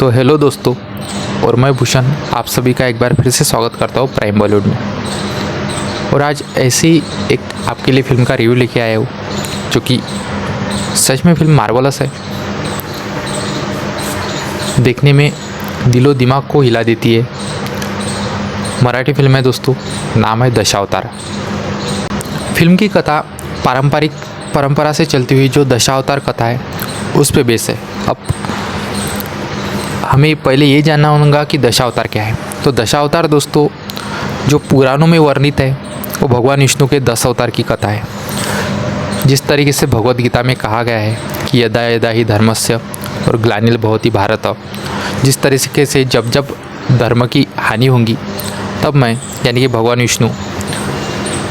तो हेलो दोस्तों, और मैं भूषण आप सभी का एक बार फिर से स्वागत करता हूँ प्राइम बॉलीवुड में। और आज ऐसी एक आपके लिए फिल्म का रिव्यू लेके आया हूँ जो कि सच में फिल्म मार्वलस है। देखने में दिलो दिमाग को हिला देती है। मराठी फिल्म है दोस्तों, नाम है दशावतार। फिल्म की कथा परंपरा से चलती हुई जो दशावतार कथा है उस पे बेस है। अब हमें पहले ये जानना होगा कि दशावतार क्या है। तो दशावतार दोस्तों जो पुराणों में वर्णित है वो भगवान विष्णु के 10 अवतार की कथा है। जिस तरीके से भगवद गीता में कहा गया है कि यदा यदा ही धर्मस्य और ग्लानिर् भवति भारत, जिस तरीके से जब जब धर्म की हानि होगी तब मैं यानी कि भगवान विष्णु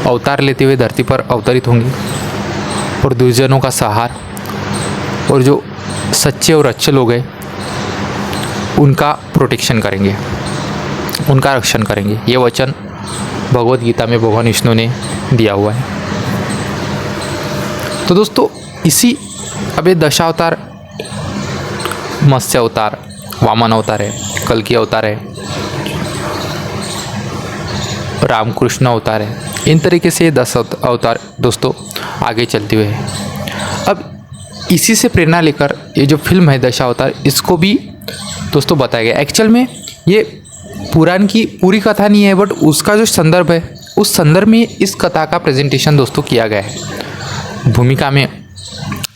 अवतार लेते हुए धरती पर अवतरित होंगे और दुर्जनों का सहार और जो सच्चे और अच्छे लोग हैं उनका प्रोटेक्शन करेंगे, उनका रक्षण करेंगे। ये वचन भगवद गीता में भगवान विष्णु ने दिया हुआ है। तो दोस्तों इसी अब ये दशावतार मत्स्य अवतार, वामन अवतार है, कल्कि अवतार है, रामकृष्ण अवतार है। इन तरीके से ये 10 अवतार दोस्तों आगे चलते हुए हैं। अब इसी से प्रेरणा लेकर ये जो फिल्म है दशावतार, इसको भी दोस्तों बताया गया। एक्चुअल में ये पुराण की पूरी कथा नहीं है, बट उसका जो संदर्भ है उस संदर्भ में इस कथा का प्रेजेंटेशन दोस्तों किया गया है। भूमिका में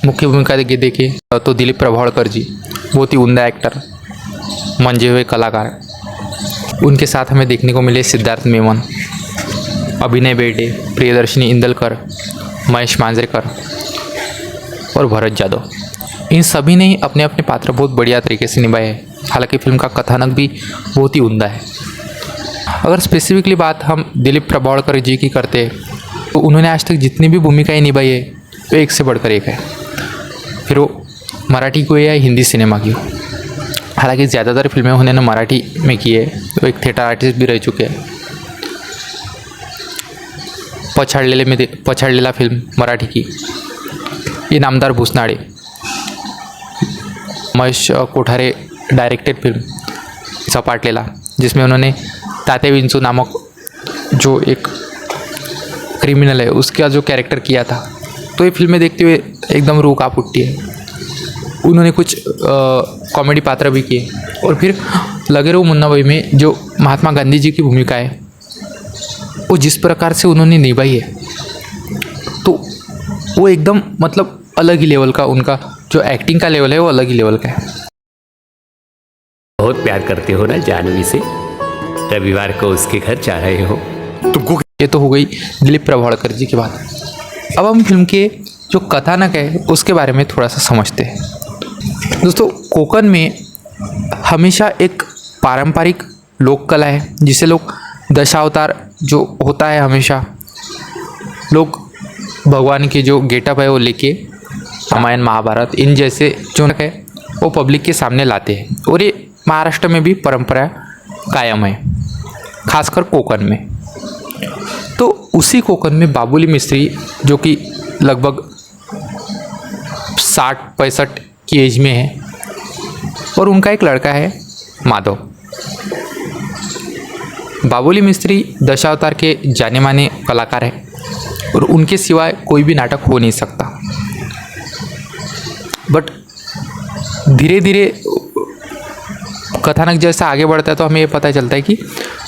मुख्य भूमिका देखिए तो दिलीप प्रभावळकर जी, बहुत ही उम्दा एक्टर, मंजे हुए कलाकार। उनके साथ हमें देखने को मिले सिद्धार्थ मेमन, अभिनय बेर्डे, प्रियदर्शिनी इंदलकर, महेश मांजरेकर और भरत जादव। इन सभी ने अपने अपने पात्र बहुत बढ़िया तरीके से निभाए हैं। हालांकि फिल्म का कथानक भी बहुत ही उम्दा है। अगर स्पेसिफिकली बात हम दिलीप प्रभावळकर जी की करते हैं तो उन्होंने आज तक जितनी भी भूमिकाएं निभाई है वो एक से बढ़कर एक है, फिर वो मराठी को या हिंदी सिनेमा की हो। हालांकि ज़्यादातर फिल्में उन्होंने मराठी में की है, तो एक थिएटर आर्टिस्ट भी रह चुके हैं। पछाडलेला फिल्म मराठी की इनामदार भुसनाळे, महेश कोठारे डायरेक्टेड फिल्म झपाटलेला, जिसमें उन्होंने तात्या विंचू नामक जो एक क्रिमिनल है उसका जो कैरेक्टर किया था, तो ये फिल्में देखते हुए एकदम रूह कांप उठती है। उन्होंने कुछ कॉमेडी पात्र भी किए। और फिर लगे रहो मुन्ना भाई में जो महात्मा गांधी जी की भूमिका है वो जिस प्रकार से उन्होंने निभाई है, तो वो एकदम मतलब अलग ही लेवल का, उनका जो एक्टिंग का लेवल है वो अलग ही लेवल का है। बहुत प्यार करते हो ना जानवी से, रविवार को उसके घर जा रहे हो तुमको। ये तो हो गई दिलीप प्रभावळकर जी की बात। अब हम फिल्म के जो कथानक है उसके बारे में थोड़ा सा समझते हैं। दोस्तों कोकण में हमेशा एक पारंपरिक लोक कला है जिसे लोग दशावतार जो होता है, हमेशा लोग भगवान के जो गेटअप है वो लेके रामायण महाभारत इन जैसे जो है वो पब्लिक के सामने लाते हैं। और ये महाराष्ट्र में भी परंपरा कायम है, खासकर कोकण में। तो उसी कोकण में बाबुली मिस्त्री जो कि लगभग 60-65 की एज में है, और उनका एक लड़का है माधव। बाबुली मिस्त्री दशावतार के जाने माने कलाकार है और उनके सिवाय कोई भी नाटक हो नहीं सकता। बट धीरे धीरे कथानक जैसा आगे बढ़ता है तो हमें ये पता चलता है कि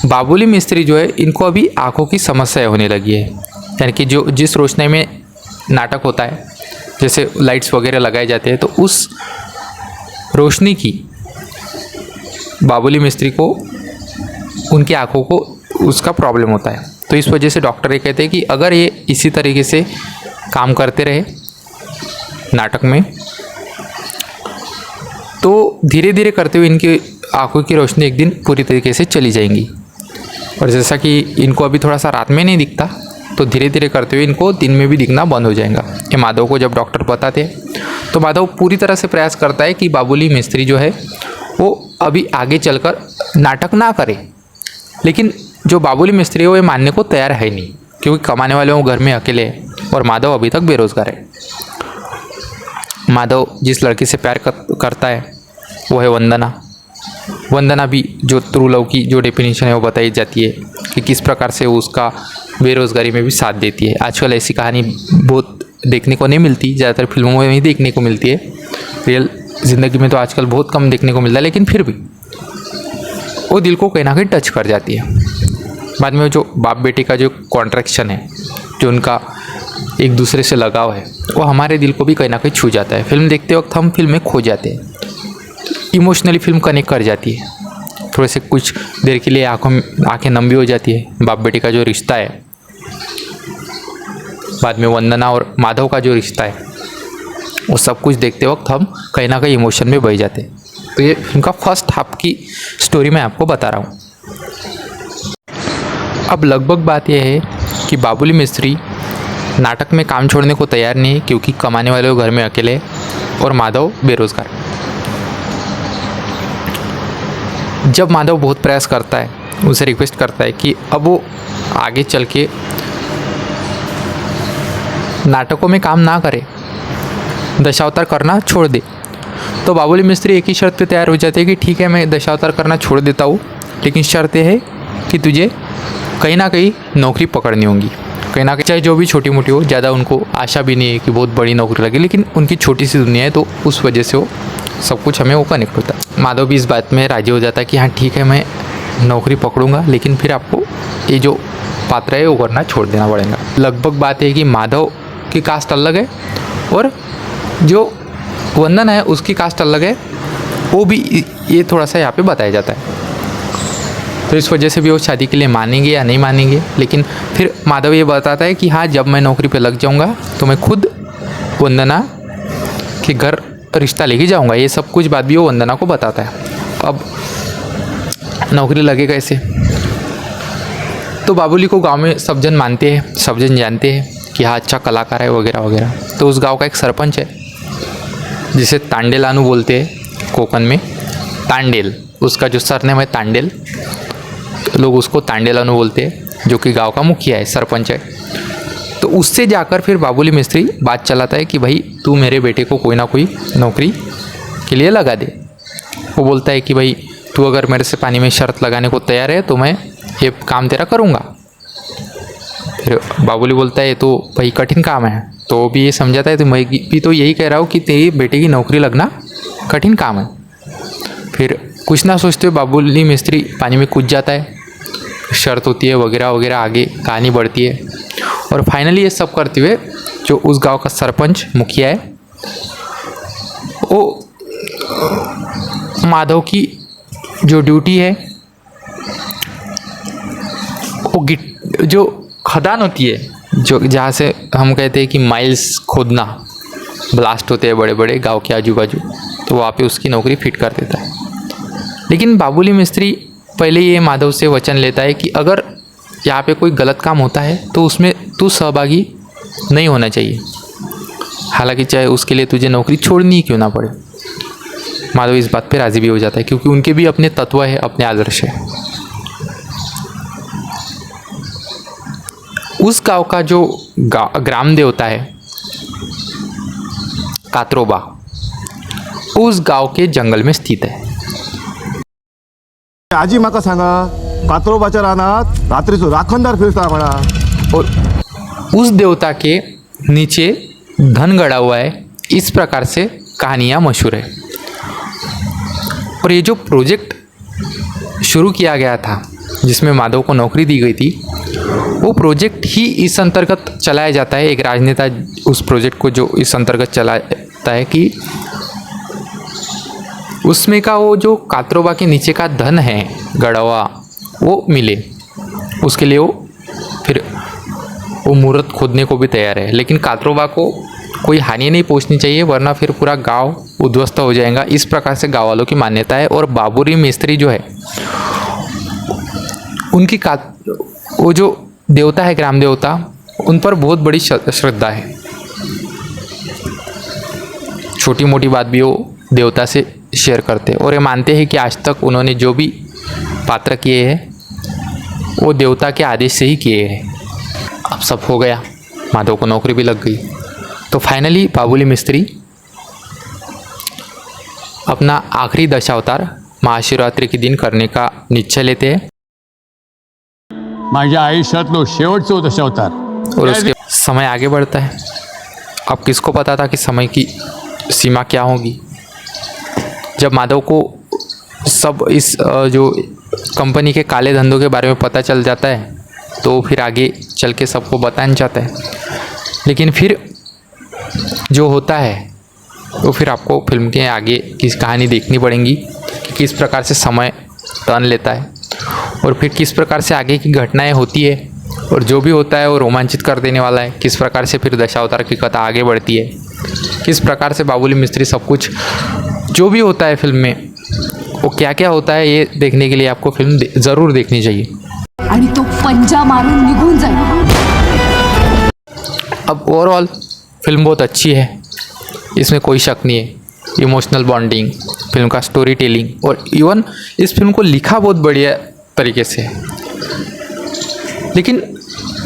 बाबुली मिस्त्री जो है इनको अभी आँखों की समस्या होने लगी है। यानी कि जो जिस रोशनी में नाटक होता है, जैसे लाइट्स वगैरह लगाए जाते हैं, तो उस रोशनी की बाबुली मिस्त्री को, उनकी आँखों को उसका प्रॉब्लम होता है। तो इस वजह से डॉक्टर ये कहते हैं कि अगर ये इसी तरीके से काम करते रहे नाटक में तो धीरे धीरे करते हुए इनकी आँखों की रोशनी एक दिन पूरी तरीके से चली जाएंगी। और जैसा कि इनको अभी थोड़ा सा रात में नहीं दिखता, तो धीरे धीरे करते हुए इनको दिन में भी दिखना बंद हो जाएगा। ये माधव को जब डॉक्टर बताते हैं तो माधव पूरी तरह से प्रयास करता है कि बाबुली मिस्त्री जो है वो अभी आगे चलकर नाटक ना करे। लेकिन जो बाबुली मिस्त्री है वो ये मानने को तैयार है नहीं, क्योंकि कमाने वाले वो घर में अकेले हैं और माधव अभी तक बेरोजगार है। माधव जिस लड़की से प्यार करता है वो है वंदना, वंदना भी जो ट्रू लव की जो डेफिनेशन है वो बताई जाती है कि किस प्रकार से वो उसका बेरोज़गारी में भी साथ देती है। आजकल ऐसी कहानी बहुत देखने को नहीं मिलती, ज़्यादातर फिल्मों में ही देखने को मिलती है। रियल ज़िंदगी में तो आजकल बहुत कम देखने को मिलता है, लेकिन फिर भी वो दिल को कहीं ना कहीं टच कर जाती है। बाद में जो बाप बेटे का जो कॉन्ट्रैक्शन है, जो उनका एक दूसरे से लगाव है, वो हमारे दिल को भी कहीं ना कहीं छू जाता है। फिल्म देखते वक्त हम फिल्म में खो जाते हैं, इमोशनली फिल्म कनेक्ट कर जाती है। थोड़े से कुछ देर के लिए आंखें नम भी हो जाती है। बाप बेटे का जो रिश्ता है, बाद में वंदना और माधव का जो रिश्ता है, वो सब कुछ देखते वक्त हम कहीं ना कहीं इमोशन में बह जाते हैं। तो ये फिल्म का फर्स्ट हाफ की स्टोरी मैं आपको बता रहा हूँ। अब लगभग बात यह है कि बाबुली मिस्त्री नाटक में काम छोड़ने को तैयार नहीं है, क्योंकि कमाने वाले वो घर में अकेले और माधव बेरोजगार। जब माधव बहुत प्रयास करता है, उसे रिक्वेस्ट करता है कि अब वो आगे चल के नाटकों में काम ना करे, दशावतार करना छोड़ दे, तो बाबुली मिस्त्री एक ही शर्त पे तैयार हो जाते हैं कि ठीक है, मैं दशावतार करना छोड़ देता हूँ, लेकिन शर्त यह है कि तुझे कहीं ना कहीं नौकरी पकड़नी होगी। कहीं ना कहीं चाहे जो भी छोटी मोटी हो, ज़्यादा उनको आशा भी नहीं है कि बहुत बड़ी नौकरी लगे, लेकिन उनकी छोटी सी दुनिया है, तो उस वजह से वो सब कुछ हमें वो कनेक्ट होता है। माधव भी इस बात में राजी हो जाता है कि हाँ ठीक है, मैं नौकरी पकड़ूंगा, लेकिन फिर आपको ये जो पात्र है वो करना छोड़ देना पड़ेगा। लगभग बात है कि माधव की कास्ट अलग है और जो वंदना है उसकी कास्ट अलग है, वो भी ये थोड़ा सा यहाँ पे बताया जाता है। तो इस वजह से भी वो शादी के लिए मानेंगे या नहीं मानेंगे, लेकिन फिर माधव ये बताता है कि हाँ, जब मैं नौकरी पे लग जाऊँगा तो मैं खुद वंदना के घर रिश्ता लेके जाऊँगा। ये सब कुछ बात भी वो वंदना को बताता है। अब नौकरी लगे कैसे, तो बाबुली को गांव में सब जन मानते हैं, सब जन जानते हैं कि हाँ अच्छा कलाकार है वगैरह वगैरह। तो उस गांव का एक सरपंच है जिसे तांडेलानू बोलते हैं कोकन में। तांडेल, उसका जो सरनेम है तांडेल, लोग उसको तांडेलानू बोलते हैं, जो कि गांव का मुखिया है, सरपंच है। तो उससे जाकर फिर बाबुली मिस्त्री बात चलाता है कि भाई तू मेरे बेटे को कोई ना कोई नौकरी के लिए लगा दे। वो बोलता है कि भाई तू अगर मेरे से पानी में शर्त लगाने को तैयार है तो मैं ये काम तेरा करूँगा। फिर बाबुली बोलता है तो भाई कठिन काम है, तो वो भी ये समझाता है तो मैं भी तो यही कह रहा हूँ कि तेरी बेटे की नौकरी लगना कठिन काम है। फिर कुछ ना सोचते हुए बाबुली मिस्त्री पानी में कूद जाता है, शर्त होती है वगैरह वगैरह, आगे कहानी बढ़ती है। और फाइनली ये सब करते हुए जो उस गांव का सरपंच मुखिया है, वो माधव की जो ड्यूटी है, वो जो खदान होती है, जो जहाँ से हम कहते हैं कि माइल्स खोदना, ब्लास्ट होते हैं बड़े बड़े गांव के आजू बाजू, तो वहाँ पे उसकी नौकरी फिट कर देता है। लेकिन बाबुली मिस्त्री पहले ये माधव से वचन लेता है कि अगर यहाँ पे कोई गलत काम होता है तो उसमें तू सहभागी नहीं होना चाहिए, हालांकि चाहे उसके लिए तुझे नौकरी छोड़नी ही क्यों ना पड़े। माधव इस बात पे राज़ी भी हो जाता है, क्योंकि उनके भी अपने तत्व है, अपने आदर्श है। उस गांव का जो ग्राम देवता है कात्रोबा, उस गांव के जंगल में स्थित है। आजी म्हाका सांगा, कात्रोबाच्या रानात रात्रीचो राखणदार फिरता म्हणा। और उस देवता के नीचे धन गड़ा हुआ है, इस प्रकार से कहानियाँ मशहूर है। और ये जो प्रोजेक्ट शुरू किया गया था जिसमें माधव को नौकरी दी गई थी, वो प्रोजेक्ट ही इस अंतर्गत चलाया जाता है। एक राजनेता उस प्रोजेक्ट को जो इस अंतर्गत चलाता है कि उसमें का वो जो कात्रोबा के नीचे का धन है गड़ा हुआ, वो मिले। उसके लिए वो फिर वो मूर्त खोदने को भी तैयार है, लेकिन कात्रोबा को कोई हानि नहीं पहुंचनी चाहिए, वरना फिर पूरा गांव उद्ध्वस्त हो जाएगा। इस प्रकार से गांव वालों की मान्यता है। और बाबुली मिस्त्री जो है, उनकी वो जो देवता है ग्राम देवता, उन पर बहुत बड़ी श्रद्धा है। छोटी मोटी बात भी वो देवता से शेयर करते हैं और ये मानते हैं कि आज तक उन्होंने जो भी पात्र किए हैं वो देवता के आदेश से ही किए हैं। अब सब हो गया, माधव को नौकरी भी लग गई। तो फाइनली बाबुली मिस्त्री अपना आखिरी दशावतार महाशिवरात्रि के दिन करने का निश्चय लेते हैं माझ्या आयुष्यातलो शेवटचा दशावतार. और उसके समय आगे बढ़ता है. अब किसको पता था कि समय की सीमा क्या होगी. जब माधव को सब इस जो कंपनी के काले धंधों के बारे में पता चल जाता है तो फिर आगे चल के सबको बताना चाहता है. लेकिन फिर जो होता है तो फिर आपको फिल्म के आगे की कहानी देखनी पड़ेगी कि किस प्रकार से समय टर्न लेता है और फिर किस प्रकार से आगे की घटनाएं होती है और जो भी होता है वो रोमांचित कर देने वाला है. किस प्रकार से फिर दशावतार की कथा आगे बढ़ती है, किस प्रकार से बाबुली मिस्त्री सब कुछ जो भी होता है फिल्म में वो क्या क्या होता है, ये देखने के लिए आपको फिल्म ज़रूर देखनी चाहिए. आणि तो पंजा मारून निघून जाईल. अब ओवरऑल फिल्म बहुत अच्छी है, इसमें कोई शक नहीं है. इमोशनल बॉन्डिंग, फिल्म का स्टोरी टेलिंग और इवन इस फिल्म को लिखा बहुत बढ़िया तरीके से है. लेकिन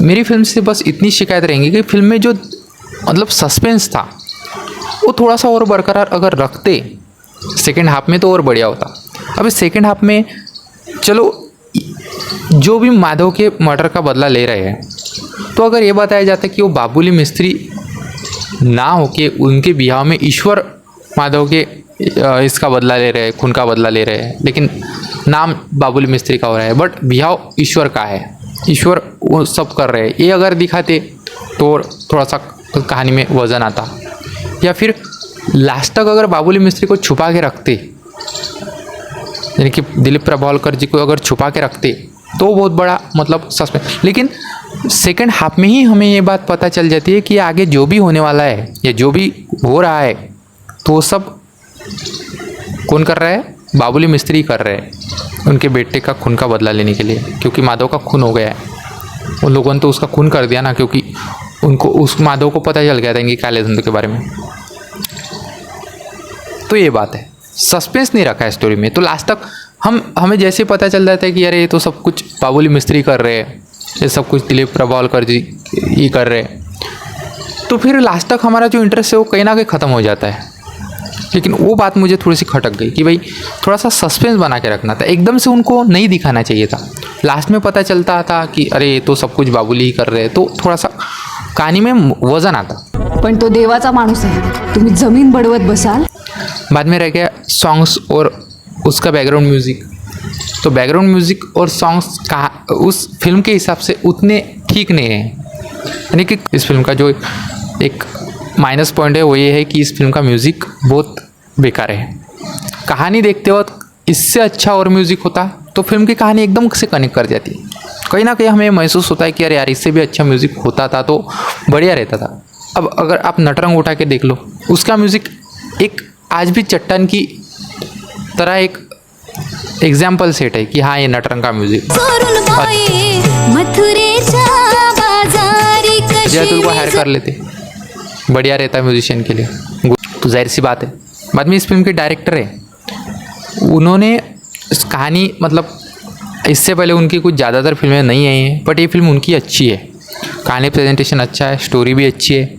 मेरी फिल्म से बस इतनी शिकायत रहेंगी कि फिल्म में जो मतलब सस्पेंस था वो थोड़ा सा और बरकरार अगर रखते सेकेंड हाफ में तो और बढ़िया होता. अब इस सेकेंड हाफ में चलो जो भी माधव के मर्डर का बदला ले रहे हैं तो अगर ये बताया जाता कि वो बाबुली मिस्त्री ना हो के उनके बिहाव में ईश्वर माधव के इसका बदला ले रहे हैं, खून का बदला ले रहे हैं, लेकिन नाम बाबुली मिस्त्री का हो रहा है बट बिहाव ईश्वर का है, ईश्वर वो सब कर रहे हैं, ये अगर दिखाते तो थोड़ा सा कहानी में वजन आता. या फिर लास्ट तक अगर बाबुली मिस्त्री को छुपा के रखते, यानी कि दिलीप प्रभावलकर जी को अगर छुपा के रखते तो बहुत बड़ा मतलब सस्पेंस. लेकिन सेकंड हाफ में ही हमें ये बात पता चल जाती है कि आगे जो भी होने वाला है या जो भी हो रहा है तो वो सब कौन कर रहा है, बाबुली मिस्त्री कर रहे हैं उनके बेटे का खून का बदला लेने के लिए. क्योंकि माधव का खून हो गया है, उन लोगों ने तो उसका खून कर दिया ना, क्योंकि उनको उस माधव को पता चल गया था इनके काले धंधों के बारे में. तो ये बात है, सस्पेंस नहीं रखा है स्टोरी में. तो लास्ट तक हमें जैसे पता चल जाता है कि अरे ये तो सब कुछ बाबुली मिस्त्री कर रहे हैं, ये सब कुछ दिलीप प्रभावलकर जी ही कर रहे हैं, तो फिर लास्ट तक हमारा जो इंटरेस्ट है वो कहीं ना कहीं ख़त्म हो जाता है. लेकिन वो बात मुझे थोड़ी सी खटक गई कि भाई थोड़ा सा सस्पेंस बना के रखना था, एकदम से उनको नहीं दिखाना चाहिए था. लास्ट में पता चलता था कि अरे ये तो सब कुछ बाबुली ही कर रहे हैं, तो थोड़ा सा कहानी में वजन आता. पण तो देवाचा माणूस आहे, तुम्ही जमीन बडवत बसाल. बाद में रह गया सॉन्ग्स और उसका बैकग्राउंड म्यूज़िक. तो बैकग्राउंड म्यूज़िक और सॉन्ग्स का उस फिल्म के हिसाब से उतने ठीक नहीं हैं. यानी कि इस फिल्म का जो एक माइनस पॉइंट है वो ये है कि इस फिल्म का म्यूज़िक बहुत बेकार है. कहानी देखते वक्त इससे अच्छा और म्यूज़िक होता तो फिल्म की कहानी एकदम से कनेक्ट कर जाती. कहीं ना कहीं हमें महसूस होता है कि अरे यार इससे भी अच्छा म्यूज़िक होता था तो बढ़िया रहता था. अब अगर आप नटरंग उठा के देख लो, उसका म्यूज़िक एक आज भी चट्टान की तरह एक एग्जाम्पल सेट है कि हाँ ये नटरंग का म्यूज़िक. जैतुल को हायर कर लेते, बढ़िया रहता है म्यूजिशियन के लिए. तो जाहिर सी बात है. बाद में इस फिल्म के डायरेक्टर है, उन्होंने इस कहानी मतलब इससे पहले उनकी कुछ ज़्यादातर फिल्में नहीं आई हैं बट ये फिल्म उनकी अच्छी है. कहानी प्रेजेंटेशन अच्छा है, स्टोरी भी अच्छी है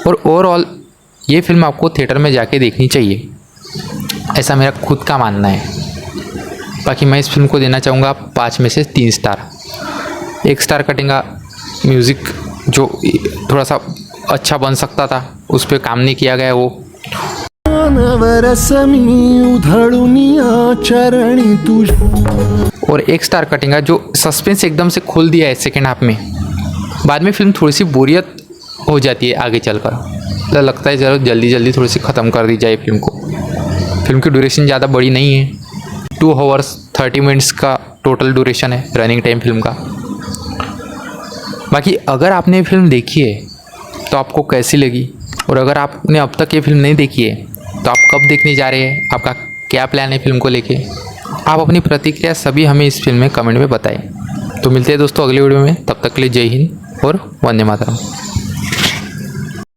और ओवरऑल ये फिल्म आपको थिएटर में जाके देखनी चाहिए, ऐसा मेरा खुद का मानना है. बाकी मैं इस फिल्म को देना चाहूँगा 5 में से 3 स्टार. 1 स्टार कटेगा म्यूज़िक जो थोड़ा सा अच्छा बन सकता था, उस पर काम नहीं किया गया वो. और 1 स्टार कटेगा जो सस्पेंस एकदम से खोल दिया है सेकेंड हाफ में. बाद में फिल्म थोड़ी सी बोरियत हो जाती है आगे चलकर, तो लगता है चलो जल्दी जल्दी थोड़ी सी ख़त्म कर दी जाए फिल्म को. फिल्म की ड्यूरेशन ज़्यादा बड़ी नहीं है, 2 आवर्स 30 मिनट्स का टोटल ड्यूरेशन है रनिंग टाइम फिल्म का. बाकी अगर आपने फिल्म देखी है तो आपको कैसी लगी, और अगर आपने अब तक ये फिल्म नहीं देखी है तो आप कब देखने जा रहे हैं, आपका क्या प्लान है फिल्म को लेके, आप अपनी प्रतिक्रिया सभी हमें इस फिल्म में कमेंट में बताएं. तो मिलते हैं दोस्तों अगले वीडियो में, तब तक के लिए जय हिंद और वंदे मातरम.